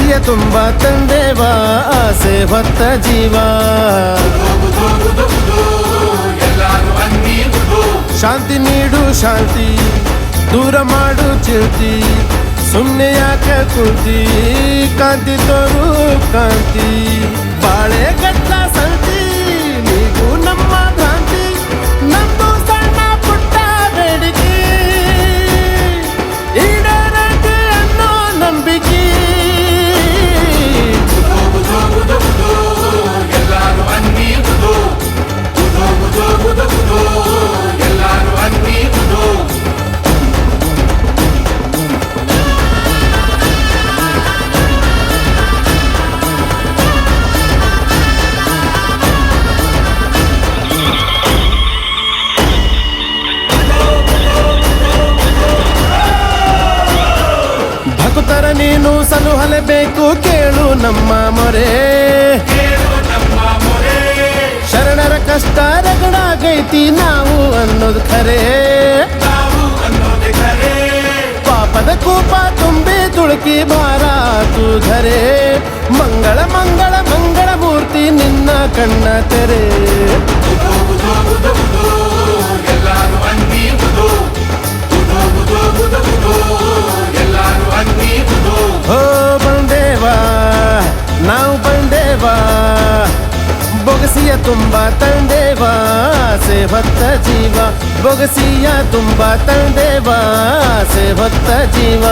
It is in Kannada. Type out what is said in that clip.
ಬೊಗಸಿಯ ತುಂಬ ತಂದೇವ ಆಸೆ ಹೊತ್ತ ಜೀವ ಶಾಂತಿ ನೀಡು ಶಾಂತಿ ದೂರ ಮಾಡು ಚಿಂತಿ ಸುಮ್ಮನೆ ಯಾಕೆ ಕುಂತಿ ಕಾಂತಿ ತೋರು ಕಾಂತಿ ಬಾಳೆ ಗಟ್ಟ ಸಂತಿ ನೀವು ನಮ್ಮ ಭ್ರಾಂತಿ ನಮ್ದು ಸಣ್ಣ ಪುಟ್ಟ ಬೇಡಿಕೆ ಈಡೇರಕ್ಕೆ ಅನ್ನೋ ನಂಬಿಕೆ ಎಲ್ಲಾರು ಅನ್ನಿ ಎಲ್ಲಾರು ಅನ್ನಿ ಭಕ್ತರ ನೀನು ಸಲುಹಲೇಬೇಕು ಕೇಳು ನಮ್ಮ ಮೊರೆ ಶರಣರ ಕಷ್ಟ ರಗಡಾಗೈತಿ ನಾವು ಅನ್ನೋದು ಖರೆ ಪಾಪದ ಕೂಪ ತುಂಬಿ ತುಳುಕಿ ಭಾರಾತು ಧರೆ ಮಂಗಳ ಮಂಗಳ ಮಂಗಳ ಮೂರ್ತಿ ನಿನ್ನ ಕಣ್ಣ ತೆರೆ ಎಲ್ಲಾರು ಅನ್ನಿ ಎಲ್ಲಾರು ಅನ್ನಿ ಹೋ ಬಂದೇವಾ ನಾವು ಬಂದೇವಾ ಬೊಗಸಿಯ ತುಂಬ ತಂದೇವಾ ಆಸೆ ಹೊತ್ತ ಜೀವ ಬೊಗಸಿಯ ತುಂಬ ತಂದೇವಾ ಆಸೆ ಹೊತ್ತ ಜೀವ